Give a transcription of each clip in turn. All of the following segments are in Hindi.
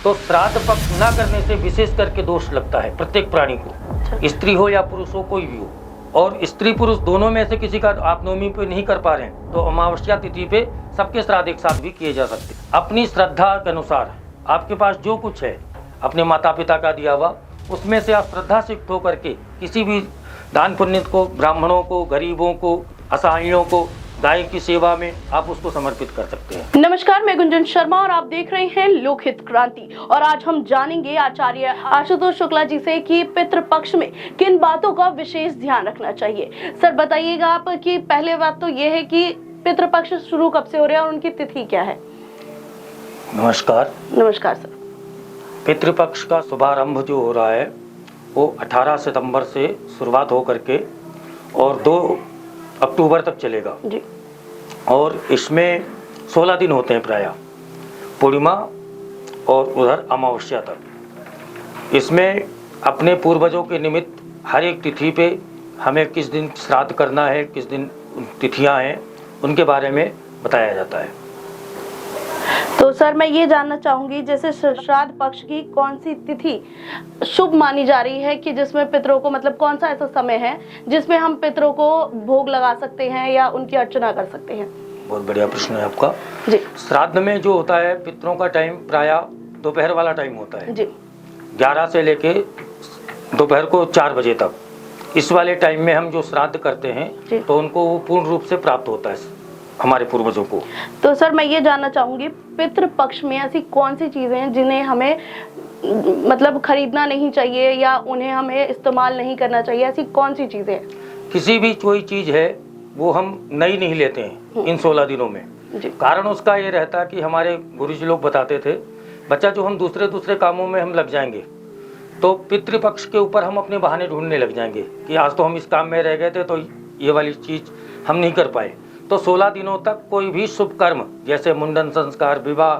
तो श्राद्ध पक्ष न करने से विशेष करके दोष लगता है प्रत्येक प्राणी को, स्त्री हो या पुरुष हो, कोई भी हो। और स्त्री पुरुष दोनों में से किसी का आप नवमी पे नहीं कर पा रहे हैं तो अमावस्या तिथि पे सबके श्राद्ध एक साथ भी किए जा सकते हैं। अपनी श्रद्धा के अनुसार आपके पास जो कुछ है अपने माता पिता का दिया हुआ, उसमें से आप श्रद्धा से युक्त होकर के किसी भी दान पुण्य को, ब्राह्मणों को, गरीबों को, असहायों को, गाय की सेवा में आप उसको समर्पित कर सकते हैं। नमस्कार, मैं गुंजन शर्मा और आप देख रहे हैं लोकहित क्रांति। और आज हम जानेंगे आचार्य आशुतोष शुक्ला जी से कि पितृपक्ष में किन बातों का विशेष ध्यान रखना चाहिए। सर बताइएगा आप कि पहले बात तो ये है कि पितृपक्ष शुरू कब से हो रहा है और उनकी तिथि क्या है। नमस्कार। नमस्कार सर। पितृपक्ष का शुभारंभ जो हो रहा है वो 18 सितंबर से शुरुआत हो करके और 2 अक्टूबर तक चलेगा जी। और इसमें 16 दिन होते हैं प्रायः, पूर्णिमा और उधर अमावस्या तक। इसमें अपने पूर्वजों के निमित्त हर एक तिथि पे हमें किस दिन श्राद्ध करना है, किस दिन तिथियां हैं, उनके बारे में बताया जाता है। तो सर मैं ये जानना चाहूंगी, जैसे श्राद्ध पक्ष की कौन सी तिथि शुभ मानी जा रही है कि जिसमें पितरों को, मतलब कौन सा ऐसा समय है जिसमें हम पितरों को भोग लगा सकते हैं या उनकी अर्चना कर सकते हैं। बहुत बढ़िया प्रश्न है आपका जी। श्राद्ध में जो होता है पितरों का टाइम प्रायः दोपहर वाला टाइम होता है जी। 11 से लेके दोपहर को 4 बजे तक। इस वाले टाइम में हम जो श्राद्ध करते हैं तो उनको वो पूर्ण रूप से प्राप्त होता है हमारे पूर्वजों को। तो सर मैं ये जानना चाहूंगी, पितृपक्ष में ऐसी कौन सी चीजें हैं जिन्हें हमें मतलब खरीदना नहीं चाहिए या उन्हें हमें इस्तेमाल नहीं करना चाहिए, ऐसी कौन सी चीजें हैं? किसी भी कोई चीज है वो हम नई नहीं लेते हैं इन 16 दिनों में जी। कारण उसका ये रहता कि हमारे गुरुजी लोग बताते थे, बच्चा जो हम दूसरे कामों में हम लग जाएंगे तो पितृपक्ष के ऊपर हम अपने बहाने ढूंढने लग जाएंगे कि आज तो हम इस काम में रह गए थे तो ये वाली चीज हम नहीं कर पाए। तो 16 दिनों तक कोई भी शुभ कर्म जैसे मुंडन संस्कार, विवाह,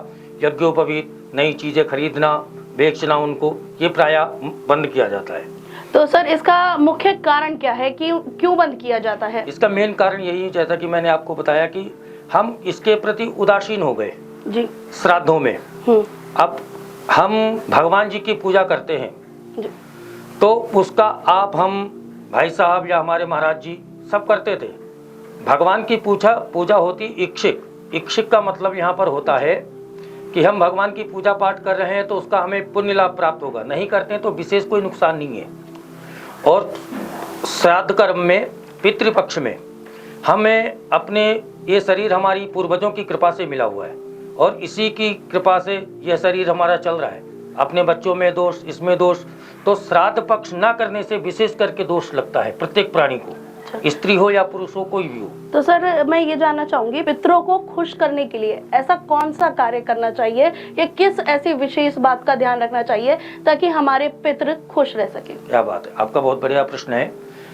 यज्ञोपवीत, नई चीजें खरीदना, बेचना, उनको ये प्रायः बंद किया जाता है। तो सर इसका मुख्य कारण क्या है कि क्यों बंद किया जाता है? इसका मेन कारण यही है, जैसा कि मैंने आपको बताया कि हम इसके प्रति उदासीन हो गए जी श्राद्धों में। अब हम भगवान जी की पूजा करते हैं जी। तो उसका आप, हम भाई साहब या हमारे महाराज जी सब करते थे। भगवान की पूजा होती इक्षिक। इक्षिक का मतलब यहाँ पर होता है कि हम भगवान की पूजा पाठ कर रहे हैं तो उसका हमें पुण्य लाभ प्राप्त होगा, नहीं करते हैं तो विशेष कोई नुकसान नहीं है। और श्राद्ध कर्म में, पितृपक्ष में हमें अपने ये शरीर हमारी पूर्वजों की कृपा से मिला हुआ है और इसी की कृपा से यह शरीर हमारा चल रहा है। अपने बच्चों में दोष, इसमें दोष, तो श्राद्ध पक्ष न करने से विशेष करके दोष लगता है प्रत्येक प्राणी को, स्त्री हो या पुरुष हो, कोई भी हो। तो सर मैं ये जानना चाहूंगी, पितरों को खुश करने के लिए ऐसा कौन सा कार्य करना चाहिए या किस ऐसी विशेष बात का ध्यान रखना चाहिए ताकि हमारे पितृ खुश रह सके? क्या बात है, आपका बहुत बढ़िया प्रश्न है।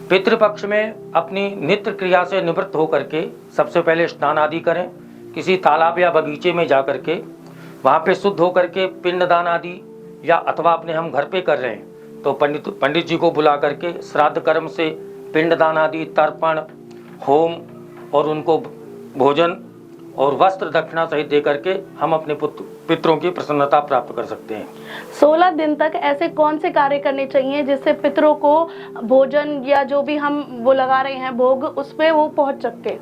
पितृपक्ष में अपनी नित्य क्रिया से निवृत्त होकर के सबसे पहले स्नान आदि करें, किसी तालाब या बगीचे में जा करके वहाँ पे शुद्ध होकर के पिंडदान आदि, या अथवा अपने हम घर पे कर रहे हैं तो पंडित जी को बुला करके श्राद्ध कर्म से पिंडदान आदि, तर्पण, होम और उनको भोजन और वस्त्र दक्षिणा सहित दे करके हम अपने पितरों की प्रसन्नता प्राप्त कर सकते हैं। 16 दिन तक ऐसे कौन से कार्य करने चाहिए जिससे पितरों को भोजन या जो भी हम वो लगा रहे हैं भोग, उसपे वो पहुंच सके?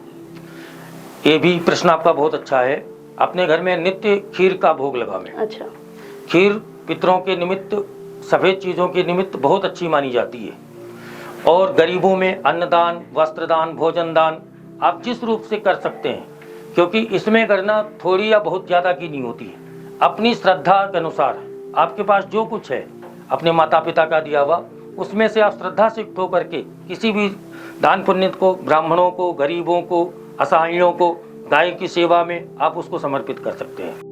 ये भी प्रश्न आपका बहुत अच्छा है। अपने घर में नित्य खीर का भोग लगावें। अच्छा। खीर पितरों के निमित्त, सफेद चीजों के निमित्त बहुत अच्छी मानी जाती है। और गरीबों में अन्नदान, वस्त्रदान, भोजन दान आप जिस रूप से कर सकते हैं, क्योंकि इसमें करना थोड़ी या बहुत ज़्यादा की नहीं होती है। अपनी श्रद्धा के अनुसार आपके पास जो कुछ है अपने माता पिता का दिया हुआ, उसमें से आप श्रद्धा से युक्त होकर के किसी भी दान पुण्य को, ब्राह्मणों को, गरीबों को, असहायों को, गाय की सेवा में आप उसको समर्पित कर सकते हैं।